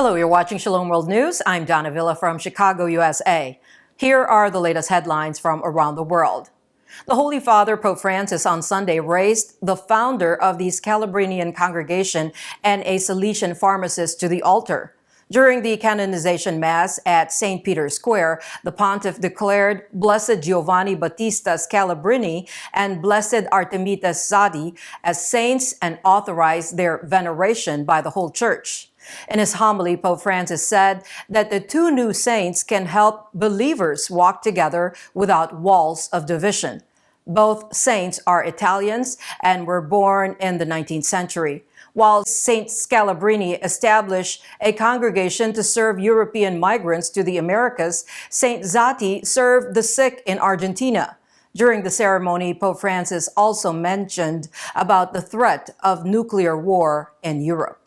Hello, you're watching Shalom World News. I'm Donna Villa from Chicago, USA. Here are the latest headlines from around the world. The Holy Father, Pope Francis, on Sunday raised the founder of the Scalabrinian congregation and a Salesian pharmacist to the altar. During the canonization Mass at St. Peter's Square, the pontiff declared Blessed Giovanni Battista Scalabrini and Blessed Artemide Zatti as saints and authorized their veneration by the whole Church. In his homily, Pope Francis said that the two new saints can help believers walk together without walls of division. Both saints are Italians and were born in the 19th century. While St. Scalabrini established a congregation to serve European migrants to the Americas, St. Zatti served the sick in Argentina. During the ceremony, Pope Francis also mentioned about the threat of nuclear war in Europe.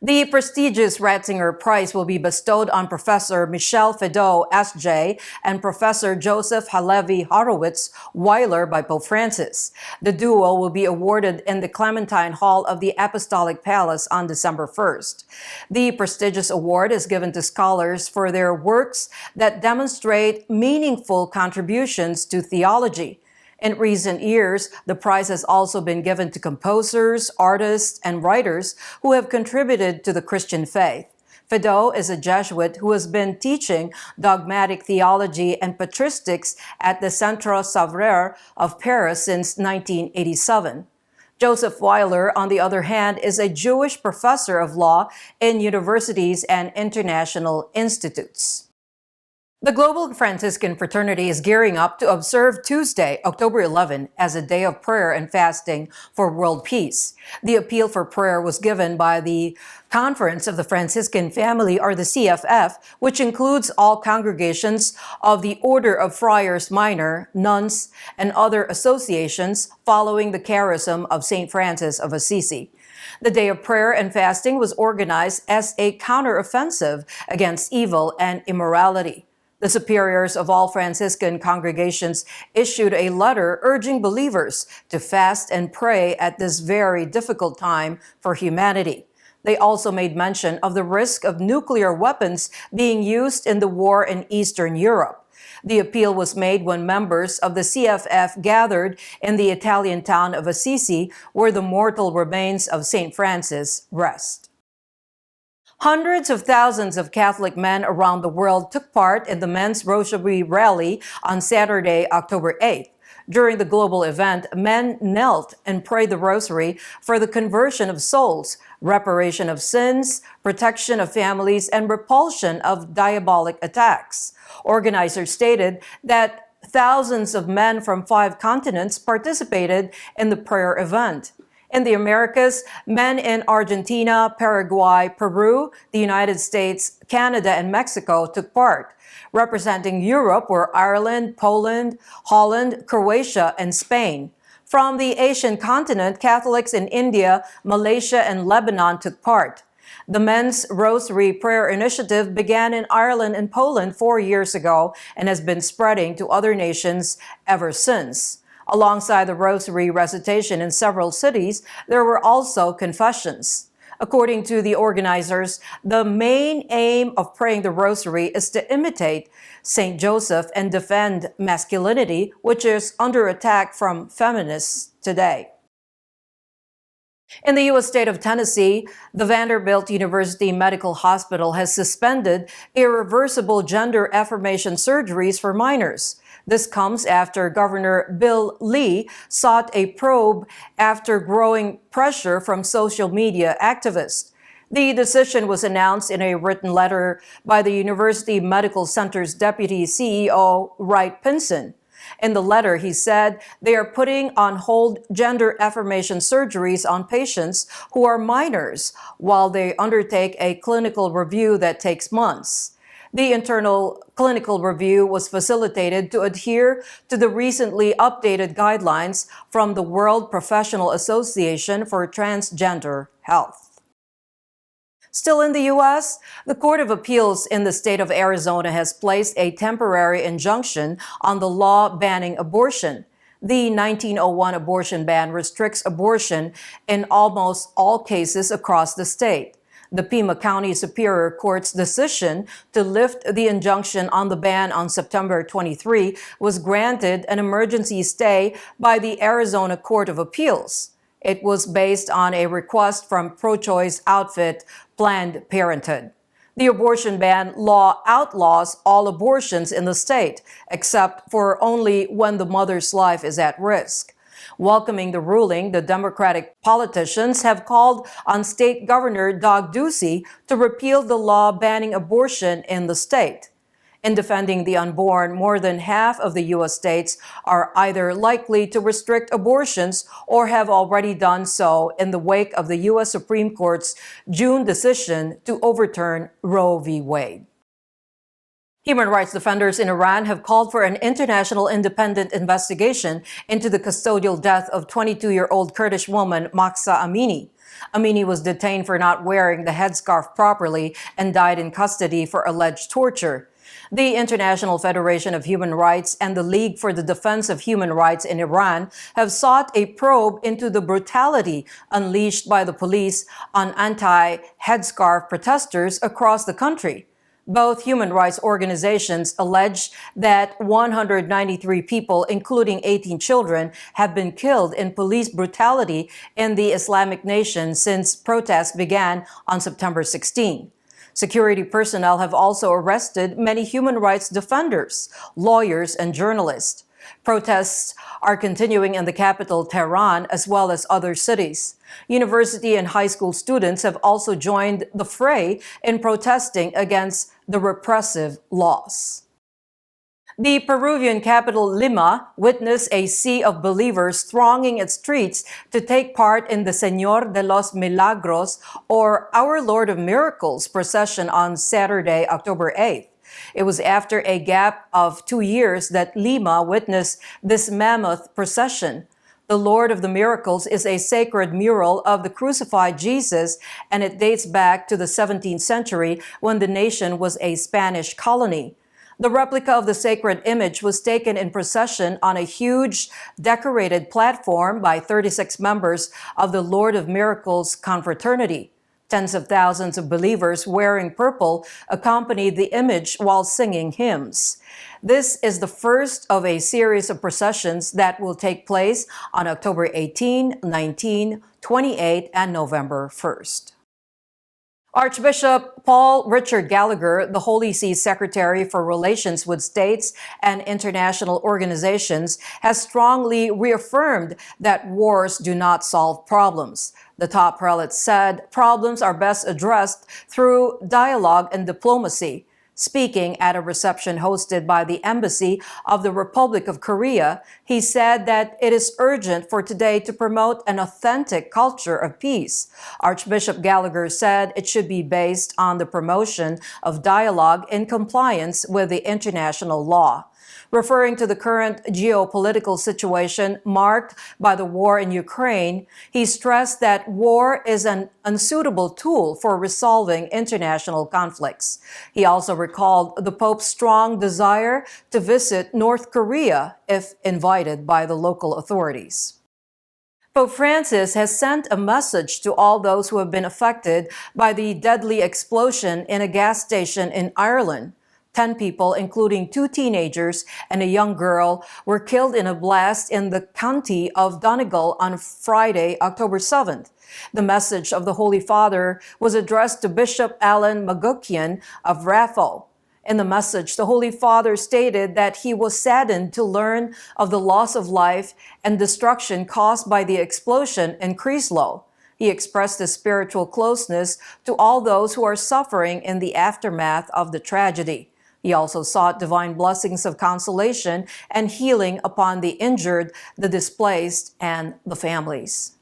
The prestigious Ratzinger Prize will be bestowed on Professor Michel Fédou SJ and Professor Joseph Halevi Horowitz Weiler by Pope Francis. The duo will be awarded in the Clementine Hall of the Apostolic Palace on December 1st. The prestigious award is given to scholars for their works that demonstrate meaningful contributions to theology. In recent years, the prize has also been given to composers, artists, and writers who have contributed to the Christian faith. Fédou is a Jesuit who has been teaching dogmatic theology and patristics at the Centre Savarer of Paris since 1987. Joseph Weiler, on the other hand, is a Jewish professor of law in universities and international institutes. The Global Franciscan Fraternity is gearing up to observe Tuesday, October 11, as a day of prayer and fasting for world peace. The appeal for prayer was given by the Conference of the Franciscan Family, or the CFF, which includes all congregations of the Order of Friars Minor, nuns, and other associations following the charism of St. Francis of Assisi. The Day of Prayer and Fasting was organized as a counteroffensive against evil and immorality. The superiors of all Franciscan congregations issued a letter urging believers to fast and pray at this very difficult time for humanity. They also made mention of the risk of nuclear weapons being used in the war in Eastern Europe. The appeal was made when members of the CFF gathered in the Italian town of Assisi, where the mortal remains of St. Francis rest. Hundreds of thousands of Catholic men around the world took part in the men's Rosary rally on Saturday, October 8th. During the global event, men knelt and prayed the Rosary for the conversion of souls, reparation of sins, protection of families, and repulsion of diabolic attacks. Organizers stated that thousands of men from 5 continents participated in the prayer event. In the Americas, men in Argentina, Paraguay, Peru, the United States, Canada, and Mexico took part. Representing Europe were Ireland, Poland, Holland, Croatia, and Spain. From the Asian continent, Catholics in India, Malaysia, and Lebanon took part. The Men's Rosary Prayer Initiative began in Ireland and Poland 4 years ago and has been spreading to other nations ever since. Alongside the Rosary recitation in several cities, there were also confessions. According to the organizers, the main aim of praying the Rosary is to imitate St. Joseph and defend masculinity, which is under attack from feminists today. In the U.S. state of Tennessee, the Vanderbilt University Medical Hospital has suspended irreversible gender affirmation surgeries for minors. This comes after Governor Bill Lee sought a probe after growing pressure from social media activists. The decision was announced in a written letter by the University Medical Center's Deputy CEO, Wright Pinson. In the letter, he said they are putting on hold gender affirmation surgeries on patients who are minors while they undertake a clinical review that takes months. The internal clinical review was facilitated to adhere to the recently updated guidelines from the World Professional Association for Transgender Health. Still in the U.S., the Court of Appeals in the state of Arizona has placed a temporary injunction on the law banning abortion. The 1901 abortion ban restricts abortion in almost all cases across the state. The Pima County Superior Court's decision to lift the injunction on the ban on September 23 was granted an emergency stay by the Arizona Court of Appeals. It was based on a request from pro-choice outfit Planned Parenthood. The abortion ban law outlaws all abortions in the state, except for only when the mother's life is at risk. Welcoming the ruling, the Democratic politicians have called on State Governor Doug Ducey to repeal the law banning abortion in the state. In defending the unborn, more than half of the U.S. states are either likely to restrict abortions or have already done so in the wake of the U.S. Supreme Court's June decision to overturn Roe v. Wade. Human rights defenders in Iran have called for an international independent investigation into the custodial death of 22-year-old Kurdish woman Mahsa Amini. Amini was detained for not wearing the headscarf properly and died in custody for alleged torture. The International Federation of Human Rights and the League for the Defense of Human Rights in Iran have sought a probe into the brutality unleashed by the police on anti-headscarf protesters across the country. Both human rights organizations allege that 193 people, including 18 children, have been killed in police brutality in the Islamic nation since protests began on September 16. Security personnel have also arrested many human rights defenders, lawyers, and journalists. Protests are continuing in the capital, Tehran, as well as other cities. University and high school students have also joined the fray in protesting against the repressive laws. The Peruvian capital Lima witnessed a sea of believers thronging its streets to take part in the Señor de los Milagros, or Our Lord of Miracles procession on Saturday, October 8th. It was after a gap of 2 years that Lima witnessed this mammoth procession. The Lord of the Miracles is a sacred mural of the crucified Jesus, and it dates back to the 17th century when the nation was a Spanish colony. The replica of the sacred image was taken in procession on a huge decorated platform by 36 members of the Lord of Miracles confraternity. Tens of thousands of believers wearing purple accompanied the image while singing hymns. This is the first of a series of processions that will take place on October 18, 19, 28, and November 1st. Archbishop Paul Richard Gallagher, the Holy See's Secretary for Relations with States and International Organizations, has strongly reaffirmed that wars do not solve problems. The top prelate said problems are best addressed through dialogue and diplomacy. Speaking at a reception hosted by the Embassy of the Republic of Korea, he said that it is urgent for today to promote an authentic culture of peace. Archbishop Gallagher said it should be based on the promotion of dialogue in compliance with the international law. Referring to the current geopolitical situation marked by the war in Ukraine, he stressed that war is an unsuitable tool for resolving international conflicts. He also recalled the Pope's strong desire to visit North Korea if invited by the local authorities. Pope Francis has sent a message to all those who have been affected by the deadly explosion in a gas station in Ireland. 10 people, including 2 teenagers and a young girl, were killed in a blast in the county of Donegal on Friday, October 7th. The message of the Holy Father was addressed to Bishop Alan Magukian of Raphoe. In the message, the Holy Father stated that he was saddened to learn of the loss of life and destruction caused by the explosion in Creslow. He expressed his spiritual closeness to all those who are suffering in the aftermath of the tragedy. He also sought divine blessings of consolation and healing upon the injured, the displaced, and the families.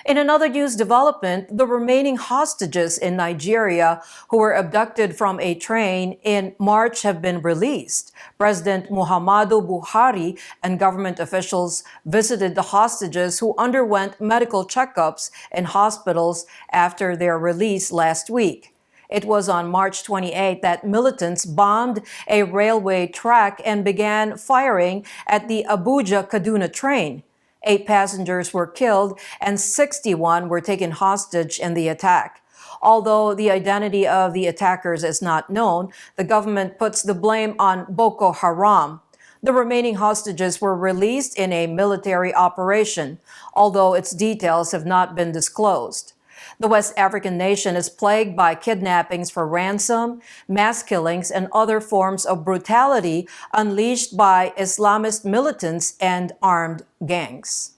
In another news development, the remaining hostages in Nigeria who were abducted from a train in March have been released. President Muhammadu Buhari and government officials visited the hostages who underwent medical checkups in hospitals after their release last week. It was on March 28 that militants bombed a railway track and began firing at the Abuja-Kaduna train. 8 passengers were killed and 61 were taken hostage in the attack. Although the identity of the attackers is not known, the government puts the blame on Boko Haram. The remaining hostages were released in a military operation, although its details have not been disclosed. The West African nation is plagued by kidnappings for ransom, mass killings, and other forms of brutality unleashed by Islamist militants and armed gangs.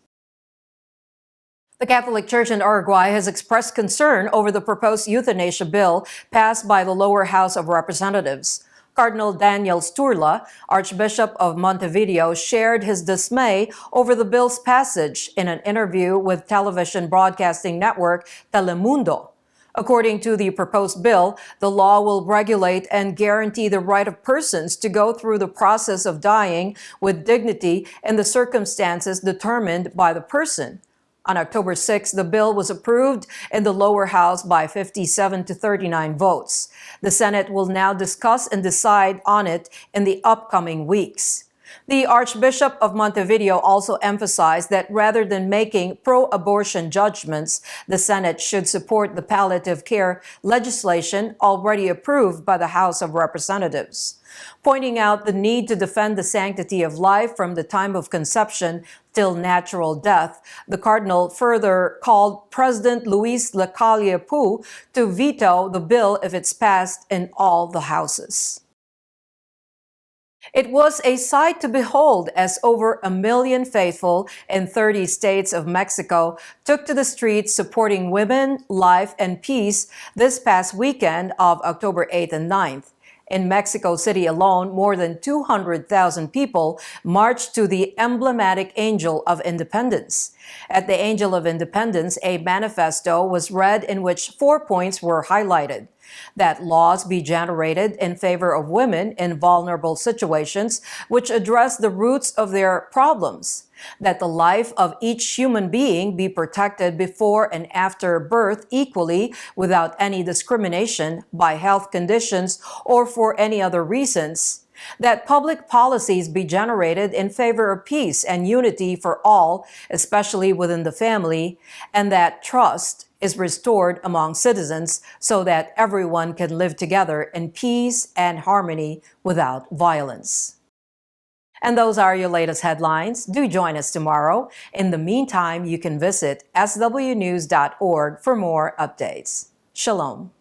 The Catholic Church in Uruguay has expressed concern over the proposed euthanasia bill passed by the lower house of representatives. Cardinal Daniel Sturla, Archbishop of Montevideo, shared his dismay over the bill's passage in an interview with television broadcasting network Telemundo. According to the proposed bill, the law will regulate and guarantee the right of persons to go through the process of dying with dignity in the circumstances determined by the person. On October 6, the bill was approved in the lower house by 57 to 39 votes. The Senate will now discuss and decide on it in the upcoming weeks. The Archbishop of Montevideo also emphasized that rather than making pro-abortion judgments, the Senate should support the palliative care legislation already approved by the House of Representatives. Pointing out the need to defend the sanctity of life from the time of conception till natural death, the Cardinal further called President Luis Lacalle Pou to veto the bill if it's passed in all the houses. It was a sight to behold as over 1 million faithful in 30 states of Mexico took to the streets supporting women, life, and peace this past weekend of October 8th and 9th. In Mexico City alone, more than 200,000 people marched to the emblematic Angel of Independence. At the Angel of Independence, a manifesto was read in which 4 points were highlighted: that laws be generated in favor of women in vulnerable situations which address the roots of their problems, that the life of each human being be protected before and after birth equally without any discrimination by health conditions or for any other reasons, that public policies be generated in favor of peace and unity for all, especially within the family, and that trust is restored among citizens so that everyone can live together in peace and harmony without violence. And those are your latest headlines. Do join us tomorrow. In the meantime, you can visit swnews.org for more updates. Shalom.